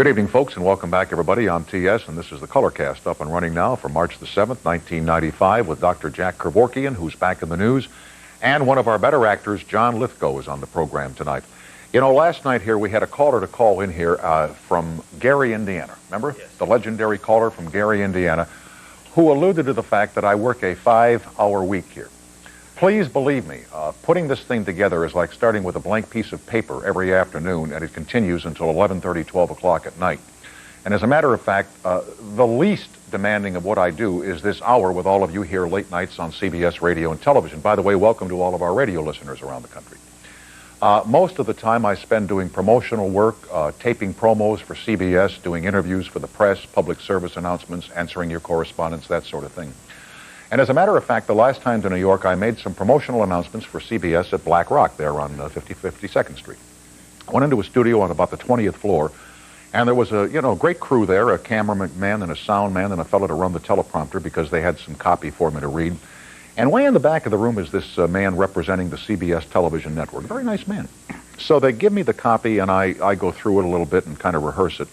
Good evening, folks, and welcome back, everybody. I'm TS, and this is the Colorcast, up and running now for March the 7th, 1995, with Dr. Jack Kevorkian, who's back in the news, and one of our better actors, John Lithgow, is on the program tonight. You know, last night here we had a caller to call in here from Gary, Indiana. Remember? Yes. The legendary caller from Gary, Indiana, who alluded to the fact that I work a 5-hour week here. Please believe me, putting this thing together is like starting with a blank piece of paper every afternoon, and it continues until 11:30, 12 o'clock at night. And as a matter of fact, the least demanding of what I do is this hour with all of you here late nights on CBS radio and television. By the way, welcome to all of our radio listeners around the country. Most of the time I spend doing promotional work, taping promos for CBS, doing interviews for the press, public service announcements, answering your correspondence, that sort of thing. And as a matter of fact, the last time to New York, I made some promotional announcements for CBS at Black Rock there on 52nd Street. I went into a studio on about the 20th floor, and there was a, great crew there, a cameraman and a sound man and a fellow to run the teleprompter because they had some copy for me to read. And way in the back of the room is this man representing the CBS television network. Very nice man. So they give me the copy, and I go through it a little bit and kind of rehearse it.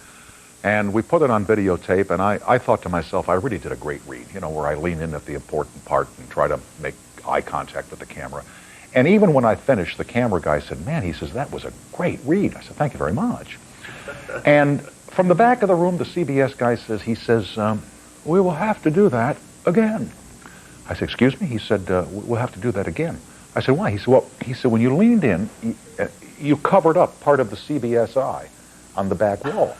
And we put it on videotape, and I thought to myself, I really did a great read, where I lean in at the important part and try to make eye contact with the camera. And even when I finished, the camera guy said, man, he says, that was a great read. I said, thank you very much. And from the back of the room, the CBS guy says, we will have to do that again. I said, excuse me? He said, we'll have to do that again. I said, why? He said, when you leaned in, you covered up part of the CBS eye on the back wall.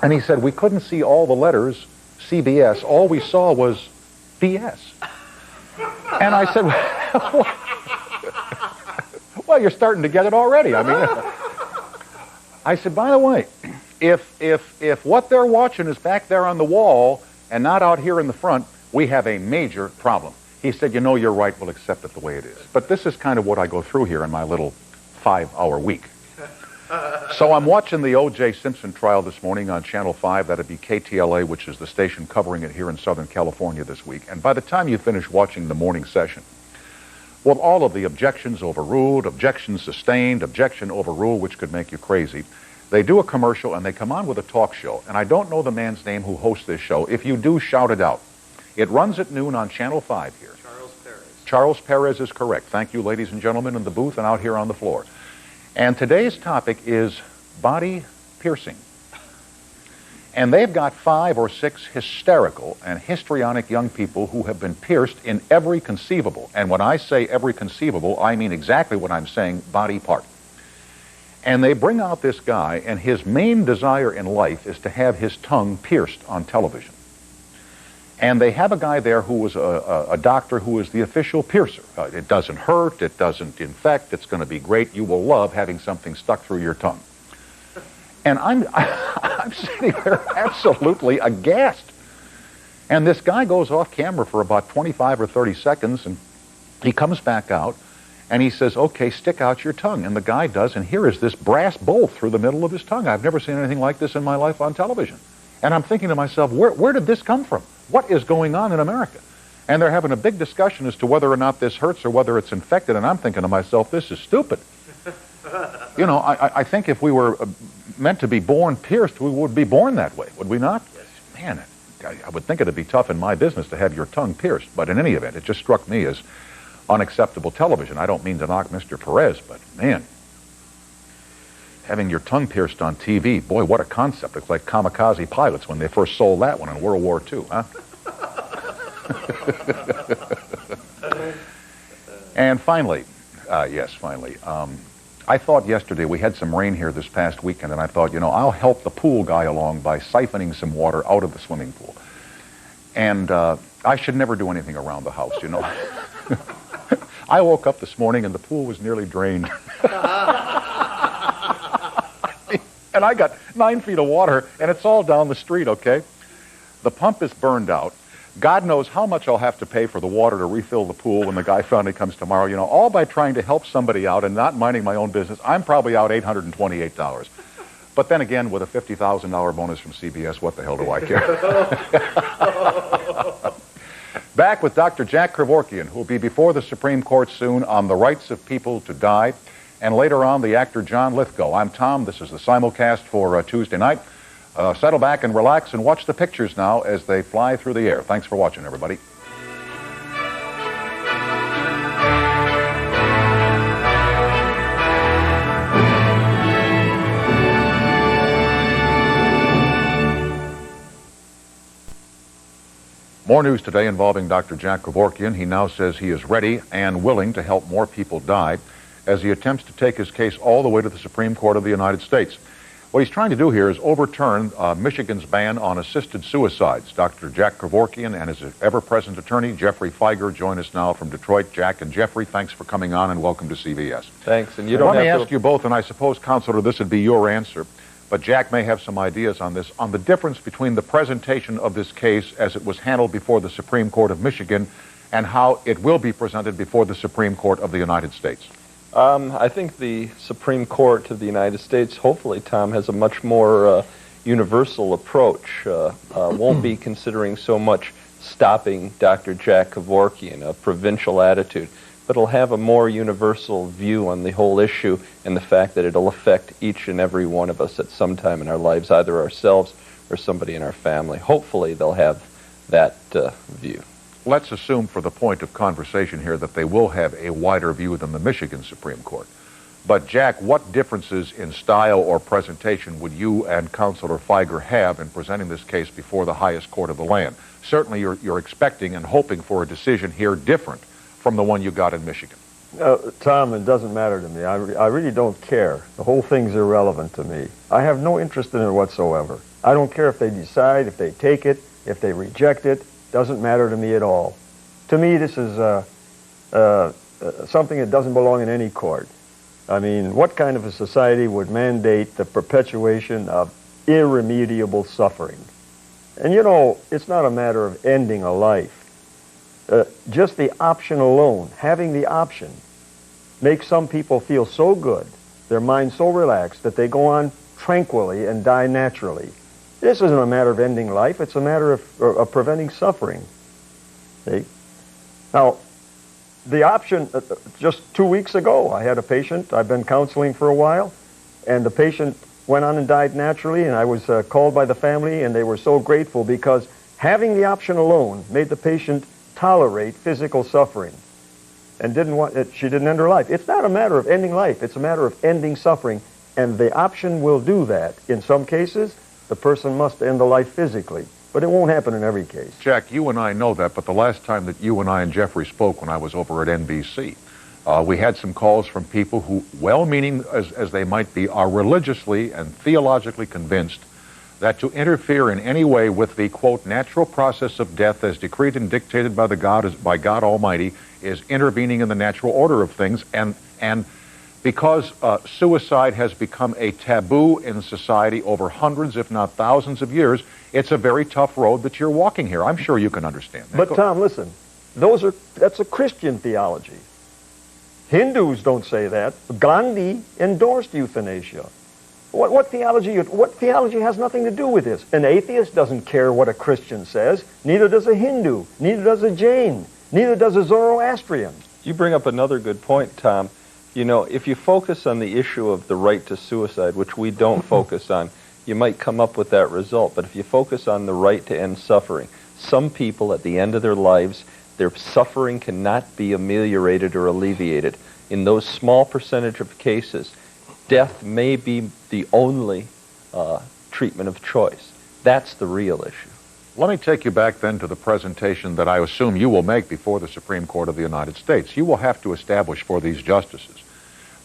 And he said, we couldn't see all the letters, CBS. All we saw was BS. And I said, well, you're starting to get it already. I said, by the way, if what they're watching is back there on the wall and not out here in the front, we have a major problem. He said, you're right, we'll accept it the way it is. But this is kind of what I go through here in my little 5-hour week. So I'm watching the O.J. Simpson trial this morning on Channel 5. That'd be KTLA, which is the station covering it here in Southern California this week. And by the time you finish watching the morning session, with all of the objections overruled, objections sustained, objection overruled, which could make you crazy, they do a commercial and they come on with a talk show. And I don't know the man's name who hosts this show. If you do, shout it out. It runs at noon on Channel 5 here. Charles Perez. Charles Perez is correct. Thank you, ladies and gentlemen, in the booth and out here on the floor. And today's topic is body piercing. And they've got 5 or 6 hysterical and histrionic young people who have been pierced in every conceivable, and when I say every conceivable, I mean exactly what I'm saying, body part. And they bring out this guy, and his main desire in life is to have his tongue pierced on television. And they have a guy there who was a doctor who is the official piercer. It doesn't hurt, it doesn't infect, it's going to be great. You will love having something stuck through your tongue. And I'm sitting there absolutely aghast. And this guy goes off camera for about 25 or 30 seconds, and he comes back out, and he says, okay, stick out your tongue. And the guy does, and here is this brass bolt through the middle of his tongue. I've never seen anything like this in my life on television. And I'm thinking to myself, where did this come from? What is going on in America? And they're having a big discussion as to whether or not this hurts or whether it's infected, and I'm thinking to myself, this is stupid. I think if we were meant to be born pierced, we would be born that way, would we not? Yes. Man, I would think it'd be tough in my business to have your tongue pierced, but in any event, it just struck me as unacceptable television. I don't mean to knock Mr. Perez, but man, having your tongue pierced on TV, boy, what a concept. It's like kamikaze pilots when they first sold that one in World War II, huh? And finally, I thought yesterday, we had some rain here this past weekend, and I thought, I'll help the pool guy along by siphoning some water out of the swimming pool. And I should never do anything around the house, I woke up this morning and the pool was nearly drained. And I got 9 feet of water, and it's all down the street, okay? The pump is burned out. God knows how much I'll have to pay for the water to refill the pool when the guy finally comes tomorrow. All by trying to help somebody out and not minding my own business. I'm probably out $828. But then again, with a $50,000 bonus from CBS, what the hell do I care? Back with Dr. Jack Kevorkian, who will be before the Supreme Court soon on the rights of people to die. and later on, the actor John Lithgow. I'm Tom. This is the simulcast for Tuesday night. Settle back and relax and watch the pictures now as they fly through the air. Thanks for watching, everybody. More news today involving Dr. Jack Kevorkian. He now says he is ready and willing to help more people die as he attempts to take his case all the way to the Supreme Court of the United States. What he's trying to do here is overturn Michigan's ban on assisted suicides. Dr. Jack Kevorkian and his ever-present attorney, Jeffrey Feiger, join us now from Detroit. Jack and Jeffrey, thanks for coming on and welcome to CBS. Thanks. And you don't Let me have ask you both, and I suppose, Counselor, this would be your answer, but Jack may have some ideas on this, on the difference between the presentation of this case as it was handled before the Supreme Court of Michigan and how it will be presented before the Supreme Court of the United States. I think the Supreme Court of the United States, hopefully, Tom, has a much more universal approach. Won't be considering so much stopping Dr. Jack Kevorkian, a provincial attitude, but it'll have a more universal view on the whole issue and the fact that it'll affect each and every one of us at some time in our lives, either ourselves or somebody in our family. Hopefully, they'll have that view. Let's assume for the point of conversation here that they will have a wider view than the Michigan Supreme Court. But Jack, what differences in style or presentation would you and Counselor Feiger have in presenting this case before the highest court of the land? Certainly you're expecting and hoping for a decision here different from the one you got in Michigan. Tom, it doesn't matter to me. I really don't care. The whole thing's irrelevant to me. I have no interest in it whatsoever. I don't care if they decide, if they take it, if they reject it. Doesn't matter to me at all. To me, this is something that doesn't belong in any court. I mean, what kind of a society would mandate the perpetuation of irremediable suffering? And you know, it's not a matter of ending a life. Just the option alone, having the option, makes some people feel so good, their mind so relaxed, that they go on tranquilly and die naturally. This isn't a matter of ending life, it's a matter of preventing suffering. See? Now, the option, just 2 weeks ago, I had a patient, I've been counseling for a while, and the patient went on and died naturally, and I was called by the family, and they were so grateful because having the option alone made the patient tolerate physical suffering and she didn't end her life. It's not a matter of ending life, it's a matter of ending suffering, and the option will do that. In some cases, the person must end the life physically, but it won't happen in every case. Jack, you and I know that, but the last time that you and I and Jeffrey spoke when I was over at NBC, we had some calls from people who, well-meaning as they might be, are religiously and theologically convinced that to interfere in any way with the, quote, natural process of death as decreed and dictated by by God Almighty is intervening in the natural order of things, and because suicide has become a taboo in society over hundreds, if not thousands of years, it's a very tough road that you're walking here. I'm sure you can understand that. But Tom, listen, that's a Christian theology. Hindus don't say that. Gandhi endorsed euthanasia. What theology has nothing to do with this? An atheist doesn't care what a Christian says. Neither does a Hindu. Neither does a Jain. Neither does a Zoroastrian. You bring up another good point, Tom. You know, if you focus on the issue of the right to suicide, which we don't focus on, you might come up with that result. But if you focus on the right to end suffering, some people at the end of their lives, their suffering cannot be ameliorated or alleviated. In those small percentage of cases, death may be the only treatment of choice. That's the real issue. Let me take you back then to the presentation that I assume you will make before the Supreme Court of the United States. You will have to establish for these justices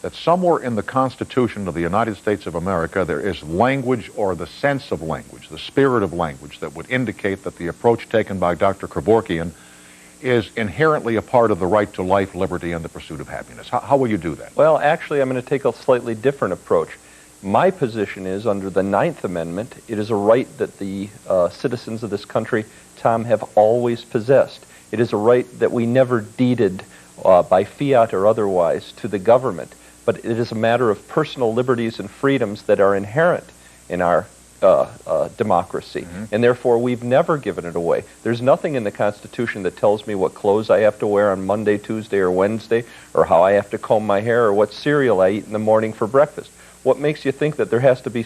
that somewhere in the Constitution of the United States of America there is language or the sense of language, the spirit of language that would indicate that the approach taken by Dr. Kevorkian is inherently a part of the right to life, liberty, and the pursuit of happiness. How will you do that? Well, actually, I'm going to take a slightly different approach. My position is, under the 9th Amendment, it is a right that the citizens of this country, Tom, have always possessed. It is a right that we never deeded by fiat or otherwise to the government, but it is a matter of personal liberties and freedoms that are inherent in our democracy, and therefore we've never given it away. There's nothing in the Constitution that tells me what clothes I have to wear on Monday, Tuesday, or Wednesday, or how I have to comb my hair, or what cereal I eat in the morning for breakfast. What makes you think that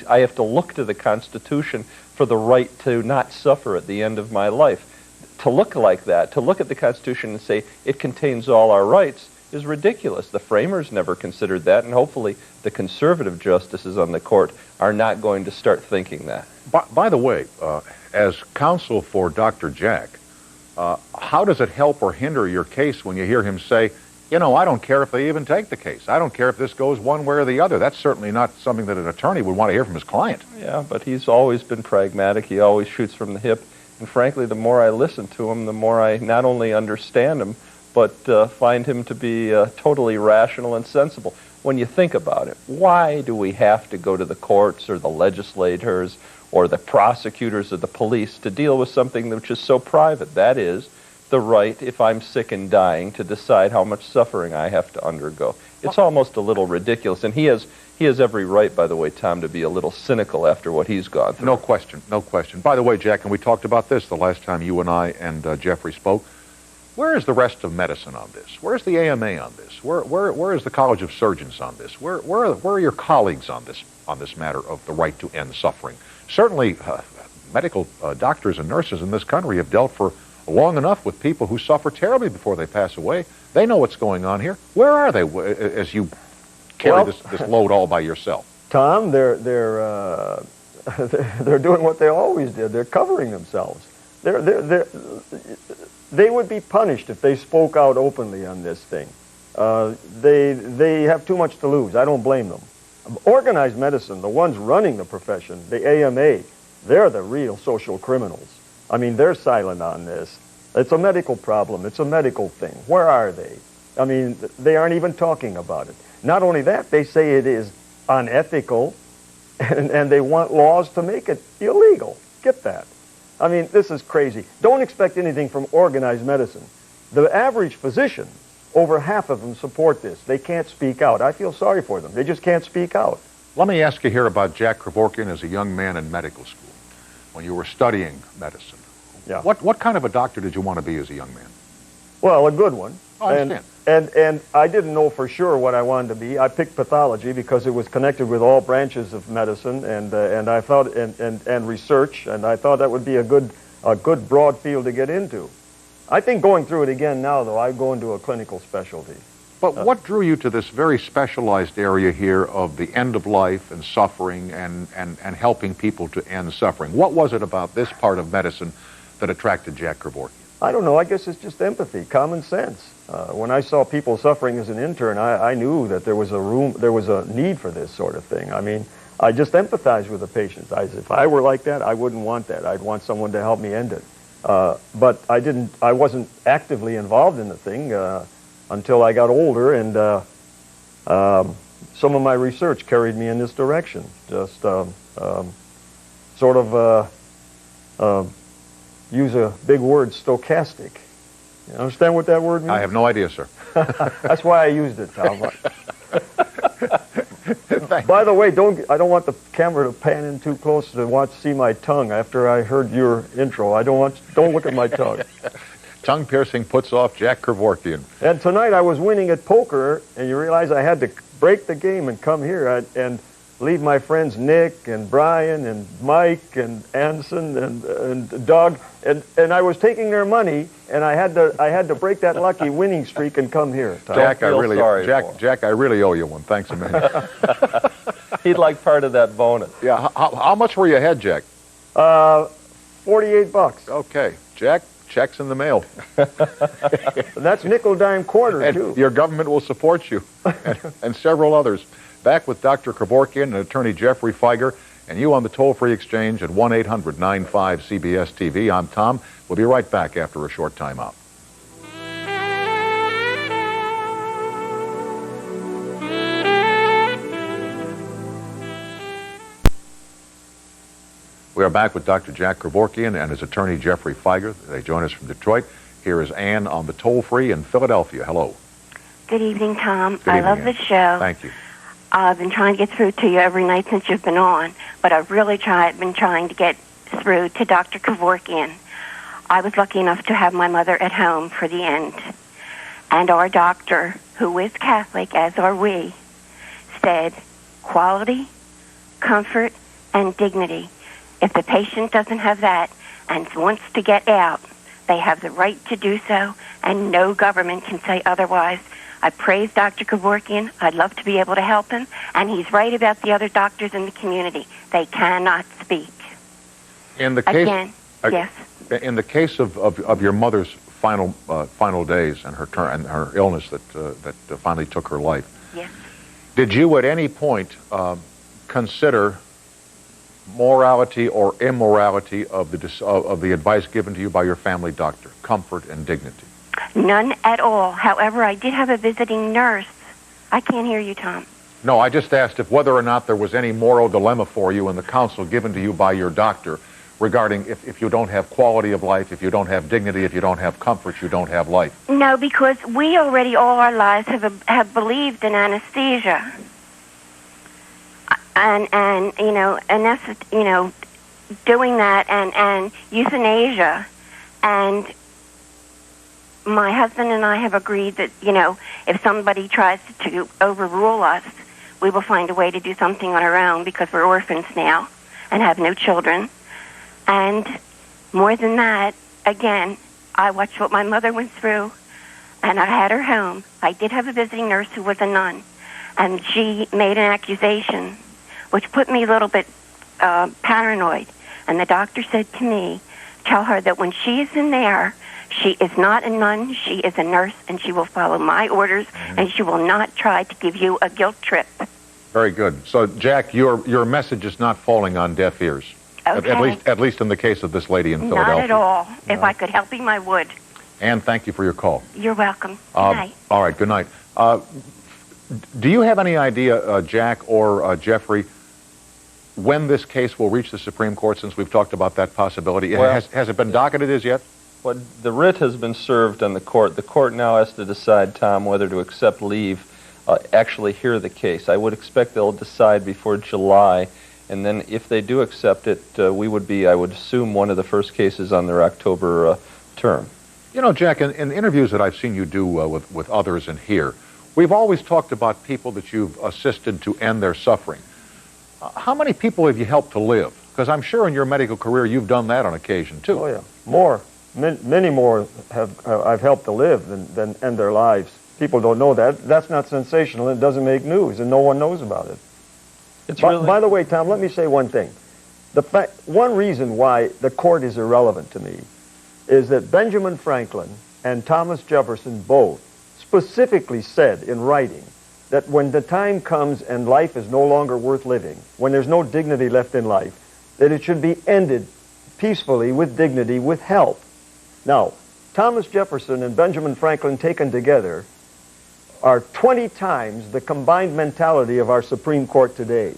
I have to look to the Constitution for the right to not suffer at the end of my life? To look like that, to look at the Constitution and say it contains all our rights, is ridiculous. The framers never considered that, and hopefully the conservative justices on the court are not going to start thinking that. By the way, as counsel for Dr. Jack, how does it help or hinder your case when you hear him say, you know, I don't care if they even take the case. I don't care if this goes one way or the other. That's certainly not something that an attorney would want to hear from his client. Yeah, but he's always been pragmatic. He always shoots from the hip. And frankly, the more I listen to him, the more I not only understand him, but find him to be totally rational and sensible. When you think about it, why do we have to go to the courts or the legislators or the prosecutors or the police to deal with something which is so private? That is the right, if I'm sick and dying, to decide how much suffering I have to undergo. It's almost a little ridiculous, and he has every right, by the way, Tom, to be a little cynical after what he's gone through. No question, no question. By the way, Jack, and we talked about this the last time you and I and Jeffrey spoke, where is the rest of medicine on this? Where's the AMA on this? Where is the College of Surgeons on this? Where are your colleagues on this matter of the right to end suffering? Certainly, medical doctors and nurses in this country have dealt for long enough with people who suffer terribly before they pass away. They know what's going on here. Where are they as you carry this load all by yourself? Tom, they're doing what they always did. They're covering themselves. They would be punished if they spoke out openly on this thing. They have too much to lose. I don't blame them. Organized medicine, the ones running the profession, the AMA, they're the real social criminals. I mean, they're silent on this. It's a medical problem. It's a medical thing. Where are they? I mean, they aren't even talking about it. Not only that, they say it is unethical, and they want laws to make it illegal. Get that? I mean, this is crazy. Don't expect anything from organized medicine. The average physician, over half of them support this. They can't speak out. I feel sorry for them. They just can't speak out. Let me ask you here about Jack Kevorkian as a young man in medical school, when you were studying medicine. Yeah. What kind of a doctor did you want to be as a young man? Well, a good one. I understand. And I didn't know for sure what I wanted to be. I picked pathology because it was connected with all branches of medicine and I thought and research, and I thought that would be a good broad field to get into. I think going through it again now, though, I'd go into a clinical specialty. But what drew you to this very specialized area here of the end of life and suffering and helping people to end suffering? What was it about this part of medicine that attracted Jack Kevorkian? I don't know. I guess it's just empathy, common sense. When I saw people suffering as an intern, I knew that there was a need for this sort of thing. I mean, I just empathized with the patients. If I were like that, I wouldn't want that. I'd want someone to help me end it. But I wasn't actively involved in the thing until I got older, and some of my research carried me in this direction. Just sort of use a big word, stochastic. You understand what that word means? I have no idea, sir. That's why I used it, Tom. By the way, I don't want the camera to pan in too close to see my tongue after I heard your intro. Don't look at my tongue. Tongue piercing puts off Jack Kevorkian. And tonight I was winning at poker, and you realize I had to break the game and come here and leave my friends Nick and Brian and Mike and Anson and Doug, and I was taking their money, and I had to break that lucky winning streak and come here. Tom. Jack, I really owe you one. Thanks a million. He'd like part of that bonus. Yeah. How much were you ahead, Jack? $48. Okay, Jack. Checks in the mail. That's nickel, dime, quarter, and too. Your government will support you, and several others. Back with Dr. Kevorkian and Attorney Jeffrey Feiger, and you on the toll-free exchange at 1-800-95-CBS-TV. I'm Tom. We'll be right back after a short time out. We are back with Dr. Jack Kevorkian and his attorney Jeffrey Feiger. They join us from Detroit. Here is Ann on the toll-free in Philadelphia. Hello. Good evening, Tom. Good evening, I love Ann. the show. Thank you. I've been trying to get through to you every night since you've been on, but I've really been trying to get through to Dr. Kevorkian. I was lucky enough to have my mother at home for the end. And our doctor, who is Catholic, as are we, said quality, comfort, and dignity. If the patient doesn't have that and wants to get out, they have the right to do so, and no government can say otherwise. I praise Dr. Kevorkian. I'd love to be able to help him, and he's right about the other doctors in the community. They cannot speak. In the case, Again, yes. In the case of your mother's final days and her illness that finally took her life, Yes. did you at any point consider morality or immorality of the advice given to you by your family doctor, comfort and dignity? None at all. However, I did have a visiting nurse. I can't hear you, Tom. No, I just asked if whether or not there was any moral dilemma for you in the counsel given to you by your doctor regarding if you don't have quality of life, if you don't have dignity, if you don't have comfort, you don't have life. No, because we already all our lives have believed in anesthesia. And you know, and that's, you know, doing that and euthanasia. And my husband and I have agreed that, you know, if somebody tries to overrule us, we will find a way to do something on our own, because we're orphans now and have no children. And more than that, again, I watched what my mother went through, and I had her home. I did have a visiting nurse who was a nun, and she made an accusation, which put me a little bit paranoid. And the doctor said to me, tell her that when she is in there, she is not a nun, she is a nurse, and she will follow my orders, and she will not try to give you a guilt trip. Very good. So, Jack, your message is not falling on deaf ears. Okay. At least in the case of this lady in Philadelphia. Not at all. No. If I could help him, I would. Ann, thank you for your call. You're welcome. Good night. All right, good night. Do you have any idea, Jack or Jeffrey, when this case will reach the Supreme Court, since we've talked about that possibility? Well, has it been docketed as yet? Well, the writ has been served on the court. The court now has to decide, Tom, whether to accept leave, actually hear the case. I would expect they'll decide before July, and then if they do accept it, we would be, I would assume, one of the first cases on their October term. You know, Jack, in interviews that I've seen you do with others in here, we've always talked about people that you've assisted to end their suffering. How many people have you helped to live? Because I'm sure in your medical career you've done that on occasion, too. Oh, yeah. More. Many more I've helped to live than end their lives. People don't know that. That's not sensational. It doesn't make news, and no one knows about it. By the way, Tom, let me say one thing. One reason why the court is irrelevant to me is that Benjamin Franklin and Thomas Jefferson both specifically said in writing that when the time comes and life is no longer worth living, when there's no dignity left in life, that it should be ended peacefully, with dignity, with help. Now, Thomas Jefferson and Benjamin Franklin taken together are 20 times the combined mentality of our Supreme Court today.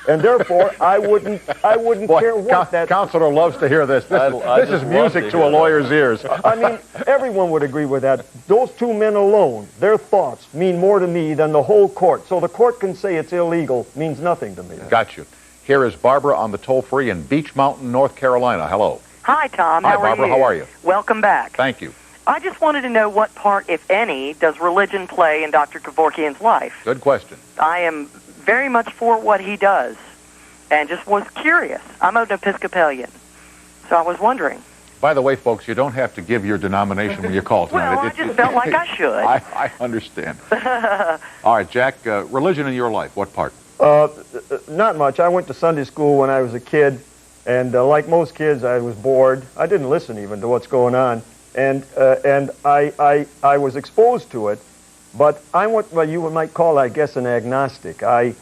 And therefore, I wouldn't Boy, care what that... Counselor loves to hear this. This is music to a lawyer's ears. I mean, everyone would agree with that. Those two men alone, their thoughts mean more to me than the whole court. So the court can say it's illegal, means nothing to me. Got you. Here is Barbara on the toll-free in Beach Mountain, North Carolina. Hello. Hi, Tom. Hi, Barbara. How are you? Welcome back. Thank you. I just wanted to know what part, if any, does religion play in Dr. Kevorkian's life? Good question. I am very much for what he does, and just was curious. I'm an Episcopalian, so I was wondering. By the way, folks, you don't have to give your denomination when you call tonight. Well, I just felt like I should. I understand. All right, Jack, religion in your life, what part? Not much. I went to Sunday school when I was a kid, and like most kids, I was bored. I didn't listen even to what's going on, and I was exposed to it. But I'm what you might call, I guess, an agnostic. I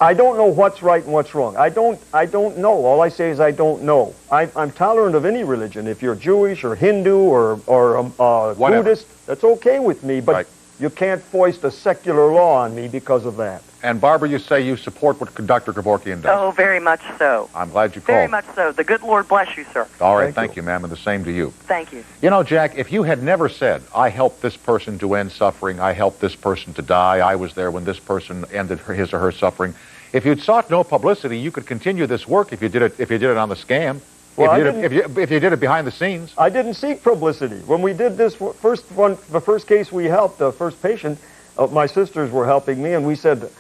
don't know what's right and what's wrong. I don't know. All I say is I don't know. I'm tolerant of any religion. If you're Jewish or Hindu or Buddhist, that's okay with me. But You can't foist a secular law on me because of that. And Barbara, you say you support what Dr. Kevorkian does. Oh, very much so. I'm glad you called. Very much so. The good Lord bless you, sir. All right, Thank thank you, ma'am, and the same to you. Thank you. You know, Jack, if you had never said, I helped this person to end suffering, I helped this person to die, I was there when this person ended his or her suffering, if you'd sought no publicity, you could continue this work if you did it on the scam. Well, if you did it behind the scenes. I didn't seek publicity. When we did this the first case we helped, the first patient, my sisters were helping me, and we said,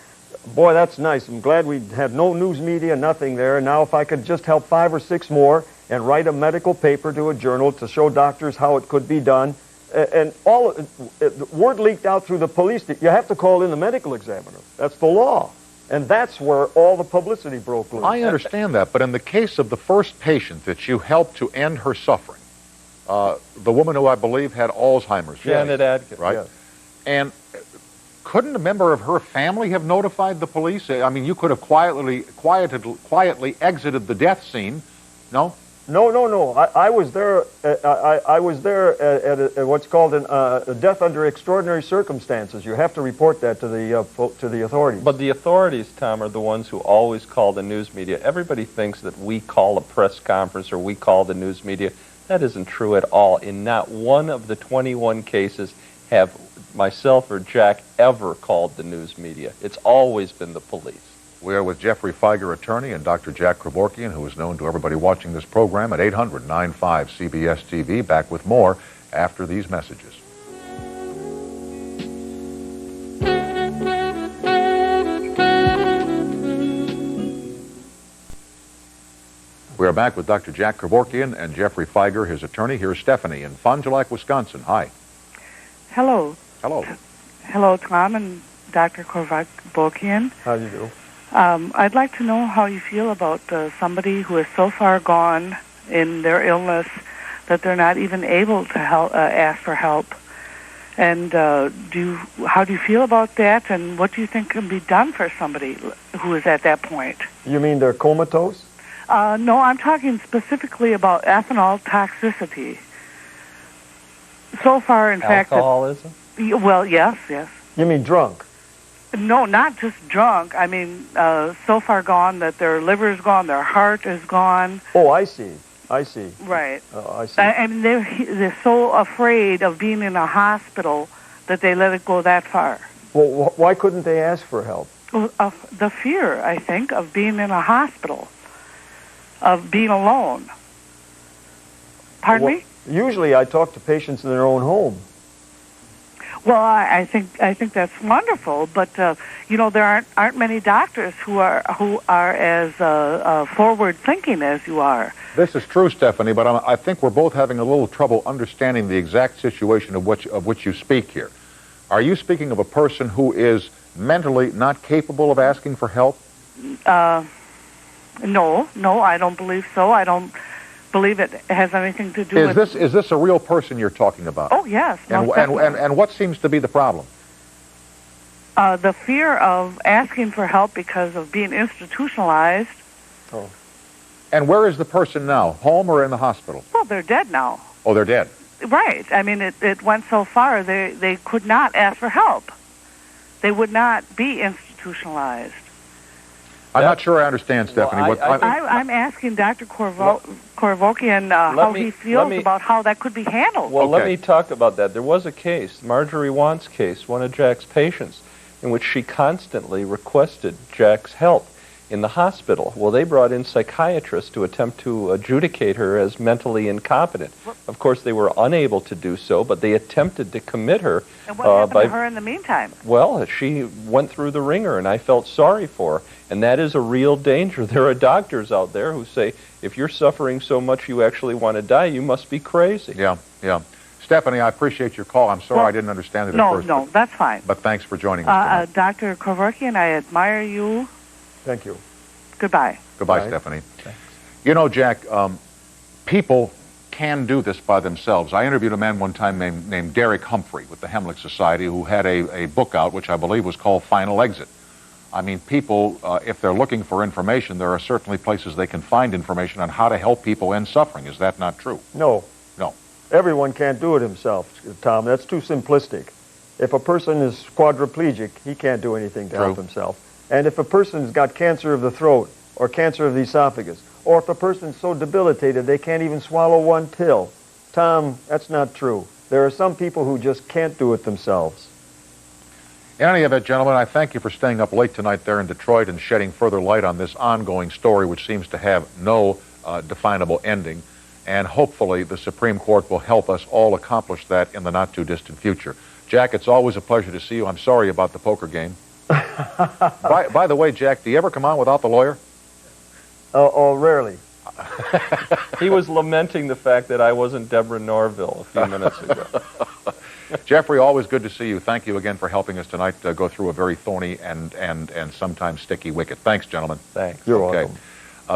boy, that's nice. I'm glad we had no news media, nothing there. Now if I could just help 5 or 6 more and write a medical paper to a journal to show doctors how it could be done, and word leaked out through the police that you have to call in the medical examiner. That's the law. And that's where all the publicity broke loose. I understand that, but in the case of the first patient that you helped to end her suffering, the woman who I believe had Alzheimer's. Janet Adkins. Right? Yes. And couldn't a member of her family have notified the police? I mean, you could have quietly exited the death scene. No? No. I was there. I was there at what's called a death under extraordinary circumstances. You have to report that to the authorities. But the authorities, Tom, are the ones who always call the news media. Everybody thinks that we call a press conference or we call the news media. That isn't true at all. In not one of the 21 cases have myself or Jack ever called the news media. It's always been the police. We are with Jeffrey Feiger, attorney, and Dr. Jack Kevorkian, who is known to everybody watching this program at 800-95-CBS-TV. Back with more after these messages. We are back with Dr. Jack Kevorkian and Jeffrey Feiger, his attorney. Here's Stephanie in Fond du Lac, Wisconsin. Hi. Hello. Hello. Hello, Tom and Dr. Kevorkian. How do you do? I'd like to know how you feel about somebody who is so far gone in their illness that they're not even able to ask for help. And how do you feel about that, and what do you think can be done for somebody who is at that point? You mean they're comatose? No, I'm talking specifically about ethanol toxicity. So far, in fact... Alcoholism? Well, yes. You mean drunk? No, not just drunk. I mean, so far gone that their liver is gone, their heart is gone. Oh, I see. Right. I see. I mean, they're so afraid of being in a hospital that they let it go that far. Well, why couldn't they ask for help? Well, the fear, I think, of being in a hospital, of being alone. Pardon me? Usually I talk to patients in their own home. Well, I think that's wonderful, but there aren't many doctors who are as forward thinking as you are. This is true, Stephanie, but I think we're both having a little trouble understanding the exact situation of which you speak here. Are you speaking of a person who is mentally not capable of asking for help? No, I don't believe so. I don't believe it has anything to do with... Is this a real person you're talking about? Oh, yes. And what seems to be the problem? The fear of asking for help because of being institutionalized. Oh. And where is the person now? Home or in the hospital? Well, they're dead now. Oh, they're dead. Right. I mean, it went so far they could not ask for help. They would not be institutionalized. I'm not sure I understand, Stephanie. Well, I'm asking Dr. Kevorkian how he feels about how that could be handled. Well, Okay. let me talk about that. There was a case, Marjorie Want's case, one of Jack's patients, in which she constantly requested Jack's help in the hospital. Well, they brought in psychiatrists to attempt to adjudicate her as mentally incompetent. Of course, they were unable to do so, but they attempted to commit her. And what happened to her in the meantime? Well, she went through the ringer, and I felt sorry for her. And that is a real danger. There are doctors out there who say, if you're suffering so much you actually want to die, you must be crazy. Yeah. Stephanie, I appreciate your call. I'm sorry I didn't understand it at first. No, that's fine. But thanks for joining us tonight. Dr. Kevorkian, I admire you. Thank you. Goodbye. Goodbye, Bye. Stephanie. Thanks. You know, Jack, people can do this by themselves. I interviewed a man one time named Derek Humphrey with the Hemlock Society who had a book out which I believe was called Final Exit. I mean, people, if they're looking for information, there are certainly places they can find information on how to help people end suffering. Is that not true? No. No. Everyone can't do it himself, Tom. That's too simplistic. If a person is quadriplegic, he can't do anything to help True. himself. And if a person's got cancer of the throat or cancer of the esophagus, or if a person's so debilitated they can't even swallow one pill, Tom, that's not true. There are some people who just can't do it themselves. In any event, gentlemen, I thank you for staying up late tonight there in Detroit and shedding further light on this ongoing story, which seems to have no definable ending. And hopefully the Supreme Court will help us all accomplish that in the not-too-distant future. Jack, it's always a pleasure to see you. I'm sorry about the poker game. By the way, Jack, do you ever come on without the lawyer? Oh, rarely. He was lamenting the fact that I wasn't Deborah Norville a few minutes ago. Jeffrey, always good to see you. Thank you again for helping us tonight go through a very thorny and sometimes sticky wicket. Thanks, gentlemen. Thanks. You're welcome.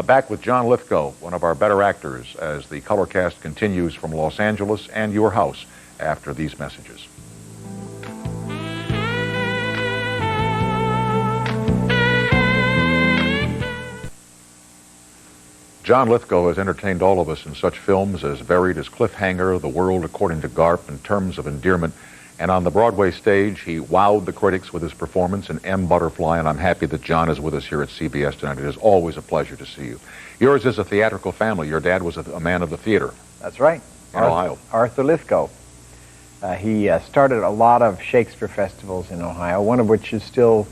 Back with John Lithgow, one of our better actors, as the color cast continues from Los Angeles and your house after these messages. John Lithgow has entertained all of us in such films as varied as Cliffhanger, The World According to Garp, and Terms of Endearment. And on the Broadway stage, he wowed the critics with his performance in M. Butterfly, and I'm happy that John is with us here at CBS tonight. It is always a pleasure to see you. Yours is a theatrical family. Your dad was a man of the theater. That's right. In Ohio. Arthur Lithgow. He started a lot of Shakespeare festivals in Ohio, one of which is still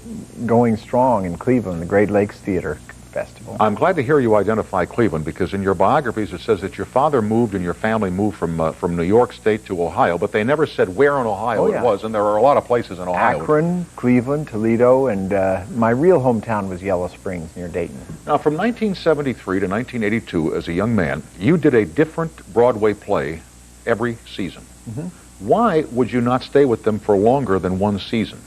going strong in Cleveland, the Great Lakes Theater Festival. I'm glad to hear you identify Cleveland, because in your biographies it says that your father moved and your family moved from New York State to Ohio, but they never said where in Ohio it was, and there are a lot of places in Ohio. Akron, Cleveland, Toledo, and my real hometown was Yellow Springs near Dayton. Now, from 1973 to 1982, as a young man, you did a different Broadway play every season. Mm-hmm. Why would you not stay with them for longer than one season?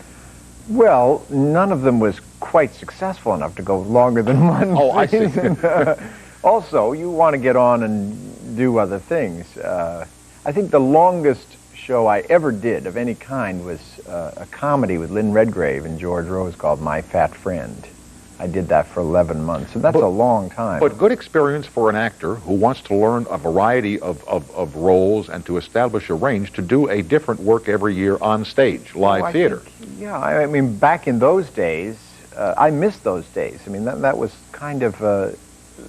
Well, none of them was quite successful enough to go longer than one season. I see. Also, you want to get on and do other things. I think the longest show I ever did of any kind was a comedy with Lynn Redgrave and George Rose called My Fat Friend. I did that for 11 months, and that's a long time. But good experience for an actor who wants to learn a variety of roles and to establish a range to do a different work every year on stage, live theater. Yeah, I mean, back in those days, I miss those days. I mean, that was kind of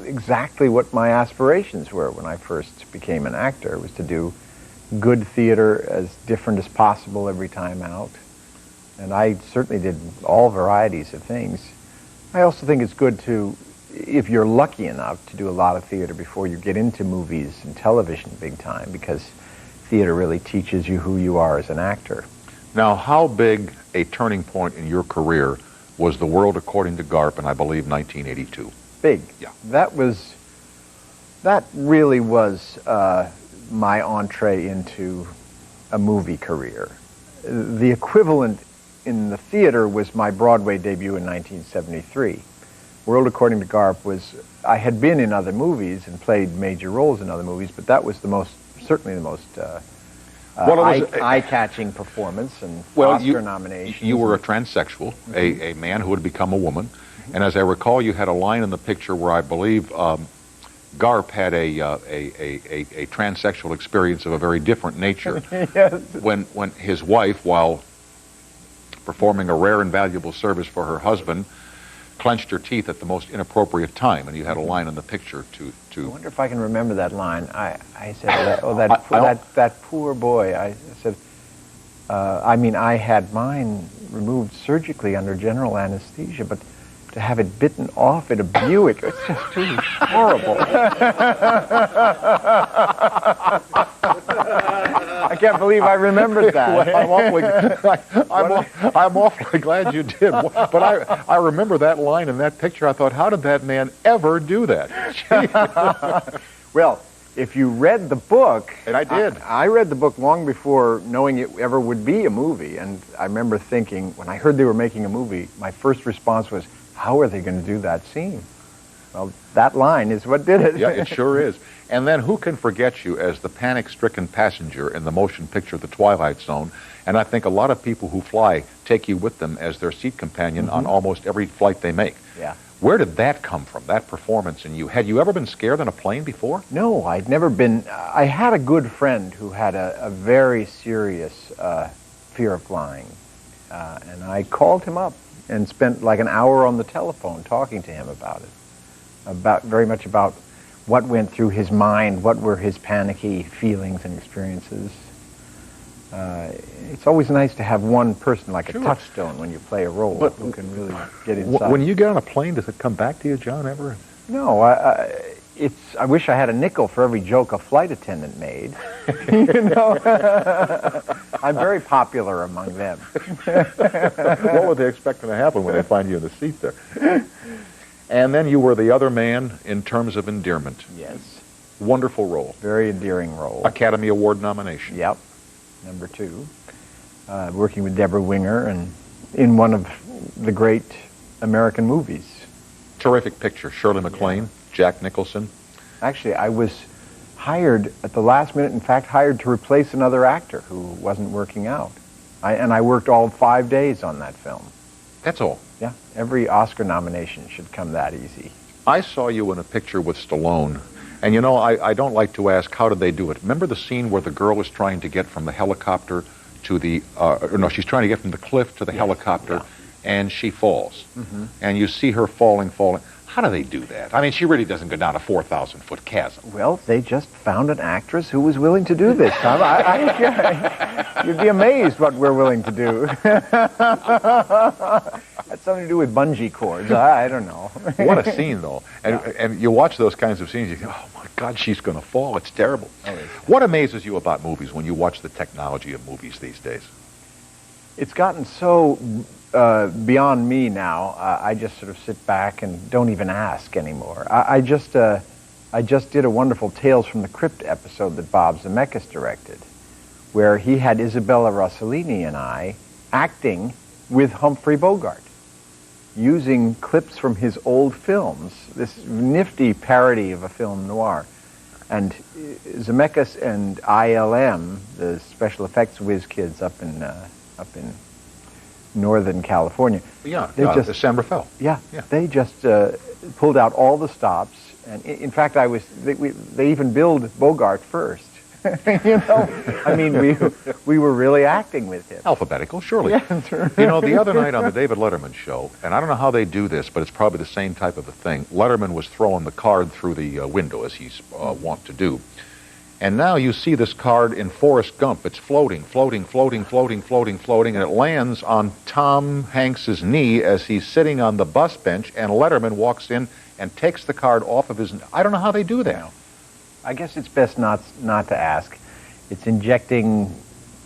exactly what my aspirations were when I first became an actor, was to do good theater as different as possible every time out. And I certainly did all varieties of things. I also think it's good to, if you're lucky enough, to do a lot of theater before you get into movies and television big time, because theater really teaches you who you are as an actor. Now, how big a turning point in your career was The World According to Garp in, I believe, 1982? Big. Yeah. That really was my entree into a movie career. The equivalent in the theater was my Broadway debut in 1973. World According to Garp was, I had been in other movies and played major roles in other movies, but that was certainly the most eye-catching performance and Oscar nominations. You were a transsexual, a man who had become a woman, and as I recall, you had a line in the picture where I believe Garp had a transsexual experience of a very different nature. Yes. When his wife, while performing a rare and valuable service for her husband, clenched her teeth at the most inappropriate time, and you had a line in the picture to I wonder if I can remember that line. I said, that poor boy. I said, I mean, I had mine removed surgically under general anesthesia, but to have it bitten off in a Buick, it's just too horrible. I can't believe I remembered that. Well, I'm awfully glad you did. But I remember that line in that picture. I thought, how did that man ever do that? Well, if you read the book... And I did. I read the book long before knowing it ever would be a movie. And I remember thinking, when I heard they were making a movie, my first response was, how are they going to do that scene? Well, that line is what did it. Yeah, it sure is. And then who can forget you as the panic-stricken passenger in the motion picture The Twilight Zone? And I think a lot of people who fly take you with them as their seat companion on almost every flight they make. Yeah. Where did that come from, that performance in you? Had you ever been scared on a plane before? No, I'd never been. I had a good friend who had a very serious fear of flying. And I called him up and spent like an hour on the telephone talking to him about it, very much about what went through his mind, what were his panicky feelings and experiences. It's always nice to have one person, like a touchstone, when you play a role, who can really get inside. When you get on a plane, does it come back to you, John, ever? No, I wish I had a nickel for every joke a flight attendant made. You know, I'm very popular among them. What were they expecting to happen when they find you in the seat there? And then you were the other man in terms of endearment. Yes. Wonderful role. Very endearing role. Academy Award nomination. Yep. Number 2. Working with Deborah Winger and in one of the great American movies. Terrific picture. Shirley MacLaine, Jack Nicholson. Actually, I was hired at the last minute, in fact, hired to replace another actor who wasn't working out. And I worked all 5 days on that film. That's all. Yeah, every Oscar nomination should come that easy. I saw you in a picture with Stallone. And you know, I don't like to ask, how did they do it? Remember the scene where the girl is trying to get from the helicopter to the, no, she's trying to get from the cliff to the helicopter, and she falls. Mm-hmm. And you see her falling. How do they do that? I mean, she really doesn't go down a 4,000-foot chasm. Well, they just found an actress who was willing to do this, Tom. You'd be amazed what we're willing to do. That's something to do with bungee cords. I don't know. What a scene, though. And you watch those kinds of scenes, you think, oh, my God, she's going to fall. It's terrible. What amazes you about movies when you watch the technology of movies these days? It's gotten so beyond me now. I just sort of sit back and don't even ask anymore. I just did a wonderful Tales from the Crypt episode that Bob Zemeckis directed, where he had Isabella Rossellini and I acting with Humphrey Bogart, using clips from his old films, this nifty parody of a film noir. And Zemeckis and ILM, the special effects whiz kids up in Northern California. Yeah, the San Rafael. Yeah, they just pulled out all the stops, and in fact, they even billed Bogart first. You know, I mean, we were really acting with him. Alphabetical, surely. Yeah. You know, the other night on the David Letterman show, and I don't know how they do this, but it's probably the same type of a thing. Letterman was throwing the card through the window, as he's wont to do. And now you see this card in Forrest Gump. It's floating, and it lands on Tom Hanks's knee as he's sitting on the bus bench, and Letterman walks in and takes the card off of his... I don't know how they do that. I guess it's best not to ask. It's injecting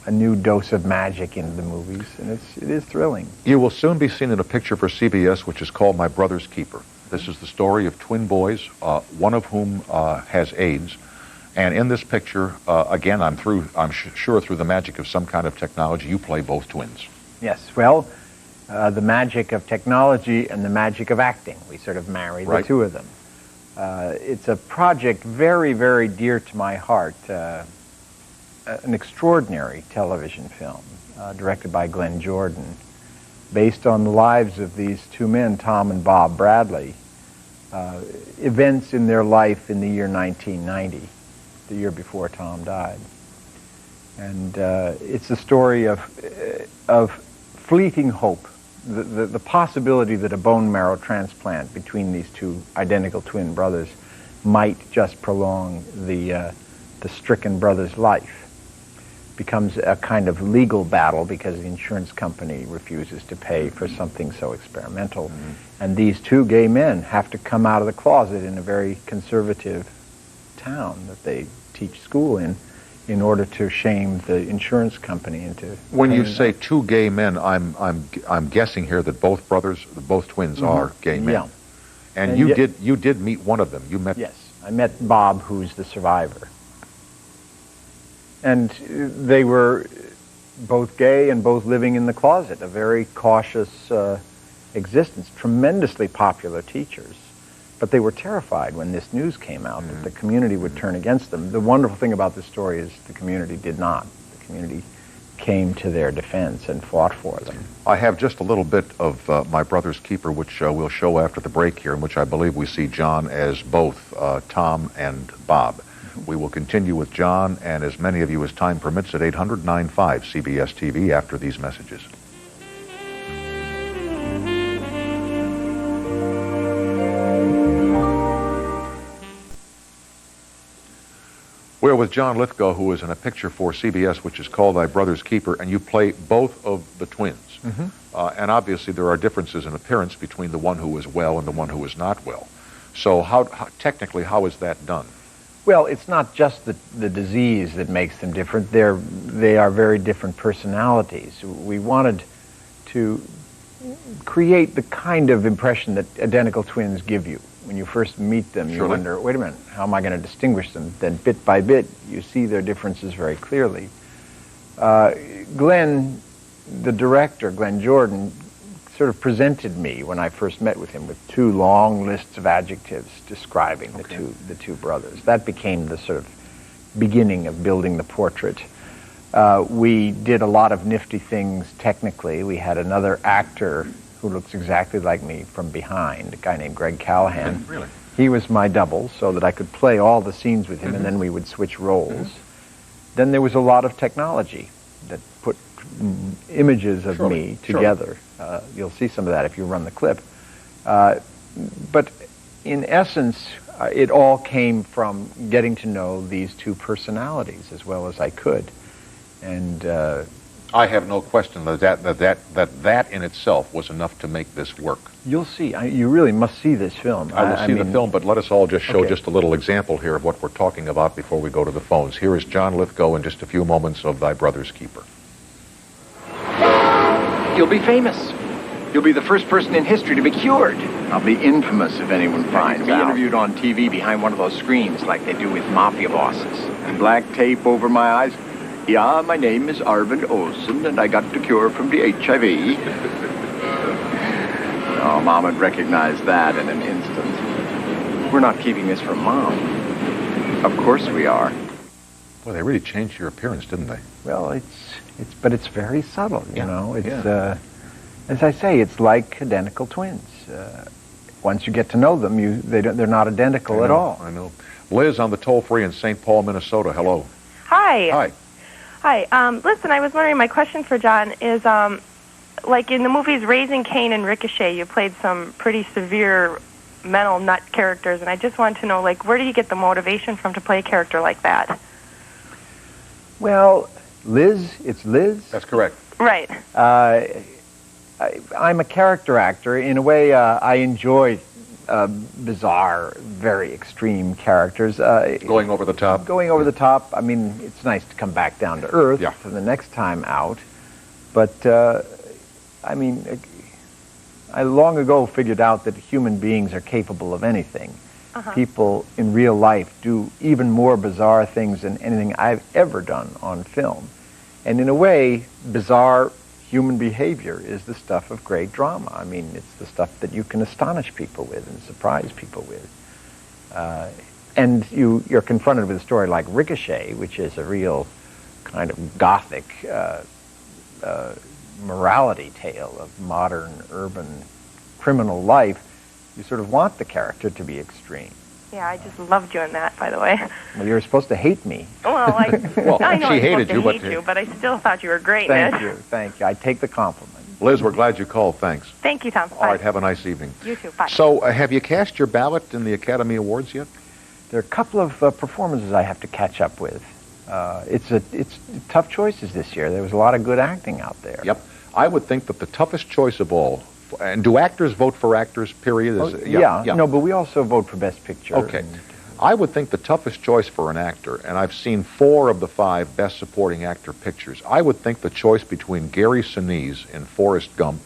a new dose of magic into the movies, and it is thrilling. You will soon be seen in a picture for CBS, which is called My Brother's Keeper. This is the story of twin boys, one of whom has AIDS. And in this picture, again, I'm sure through the magic of some kind of technology, you play both twins. Yes, well, the magic of technology and the magic of acting. We sort of marry the two of them. It's a project very, very dear to my heart, an extraordinary television film directed by Glenn Jordan, based on the lives of these two men, Tom and Bob Bradley, events in their life in the year 1990, the year before Tom died. And it's a story of fleeting hope, the possibility that a bone marrow transplant between these two identical twin brothers might just prolong the stricken brother's life. Becomes a kind of legal battle because the insurance company refuses to pay for something so experimental. Mm-hmm. And these two gay men have to come out of the closet in a very conservative town that they teach school in order to shame the insurance company into... When you say two gay men, I'm guessing here that both twins are gay men. Yeah. And you did meet one of them. You met... Yes, I met Bob, who's the survivor. And they were both gay and both living in the closet, a very cautious existence, tremendously popular teachers. But they were terrified when this news came out that the community would turn against them. The wonderful thing about this story is the community did not. The community came to their defense and fought for them. I have just a little bit of My Brother's Keeper, which we'll show after the break here, in which I believe we see John as both Tom and Bob. We will continue with John and as many of you as time permits at 800-95-CBS-TV after these messages. We're with John Lithgow, who is in a picture for CBS which is called Thy Brother's Keeper, and you play both of the twins. And obviously there are differences in appearance between the one who is well and the one who is not well. So technically, how is that done? Well, it's not just the disease that makes them different. They are very different personalities. We wanted to create the kind of impression that identical twins give you. When you first meet them, you wonder, wait a minute, how am I going to distinguish them? Then bit by bit, you see their differences very clearly. Glenn, the director, Glenn Jordan, sort of presented me when I first met with him with two long lists of adjectives describing the two brothers. That became the sort of beginning of building the portrait. We did a lot of nifty things technically. We had another actor who looks exactly like me from behind, a guy named Greg Callahan. Really? He was my double so that I could play all the scenes with him and then we would switch roles. Then there was a lot of technology that put images of me together. You'll see some of that if you run the clip. But in essence, it all came from getting to know these two personalities as well as I could. And I have no question that in itself was enough to make this work. you'll see. You really must see this film. I will see the film, but let us all just show just a little example here of what we're talking about before we go to the phones. Here is John Lithgow in just a few moments of Thy Brother's Keeper. You'll be famous. You'll be the first person in history to be cured. I'll be infamous if anyone finds out. Be interviewed on TV behind one of those screens like they do with mafia bosses. And black tape over my eyes. Yeah, my name is Arvid Olsen, and I got the cure from the HIV. Oh, Mom would recognize that in an instant. We're not keeping this from Mom. Of course we are. Well, they really changed your appearance, didn't they? Well, but it's very subtle, you know. It's as I say, it's like identical twins. Once you get to know them, they're not identical at all. I know. Liz on the toll-free in St. Paul, Minnesota. Hello. Hi. Hi. Hi. Listen, I was wondering, my question for John is, like in the movies Raising Cain and Ricochet, you played some pretty severe mental nut characters, and I just wanted to know, like, where did you get the motivation from to play a character like that? Well, Liz, it's Liz. That's correct. Right. I'm a character actor. In a way, I enjoy bizarre, very extreme characters. Going over the top. Going over the top. I mean, it's nice to come back down to earth for the next time out. But, I mean, I long ago figured out that human beings are capable of anything. People in real life do even more bizarre things than anything I've ever done on film. And in a way, bizarre human behavior is the stuff of great drama. I mean, it's the stuff that you can astonish people with and surprise people with. And you're confronted with a story like Ricochet, which is a real kind of gothic morality tale of modern urban criminal life. You sort of want the character to be extreme. Yeah, I just loved you in that, by the way. Well, you're supposed to hate me. Well, I know she I'm hated supposed to hate you, but I still thought you were great in it. Thank you. I take the compliment. Liz, we're glad you called. Thanks. Thank you, Tom. All right, have a nice evening. You too. Bye. So, have you cast your ballot in the Academy Awards yet? There are a couple of performances I have to catch up with. It's tough choices this year. There was a lot of good acting out there. Yep. I would think that the toughest choice of all, and do actors vote for actors, period? No, but we also vote for Best Picture. Okay. I would think the toughest choice for an actor, and I've seen 4 of the 5 Best Supporting Actor pictures, I would think the choice between Gary Sinise in Forrest Gump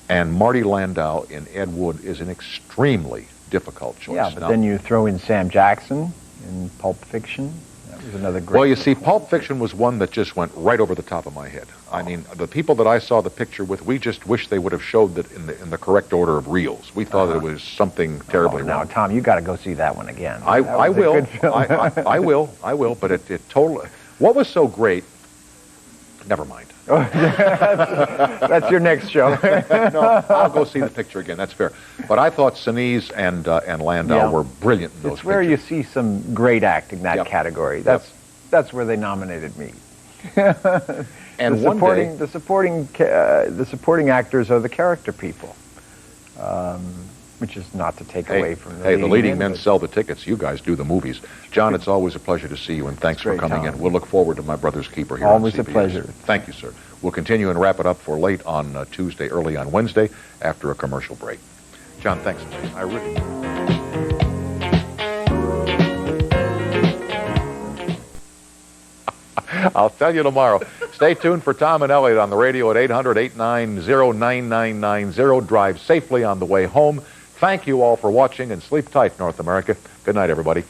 and Marty Landau in Ed Wood is an extremely difficult choice. Yeah, but then you throw in Sam Jackson in Pulp Fiction. That was another great. Well, you see, Pulp Fiction was one that just went right over the top of my head. I mean, the people that I saw the picture with, we just wish they would have showed it in the correct order of reels. We thought it was something terribly wrong. Now, Tom, you got to go see that one again. I will. I will. But it totally. What was so great? Never mind. That's your next show. No, I'll go see the picture again. That's fair. But I thought Sinise and Landau were brilliant in those It's where you pictures. see some great acting, that Yep. category. That's where they nominated me. And the one supporting, day, the supporting actors are the character people, which is not to take away from the the leading men but- sell the tickets. You guys do the movies. John, it's always a pleasure to see you, and thanks for Great, coming Tom. in. We'll look forward to My Brother's Keeper here Always on a CBS. pleasure. Thank you, sir. We'll continue and wrap it up for late on Tuesday, early on Wednesday, after a commercial break. John, thanks. I really... I'll tell you tomorrow. Stay tuned for Tom and Elliot on the radio at 800-890-9990. Drive safely on the way home. Thank you all for watching, and sleep tight, North America. Good night, everybody.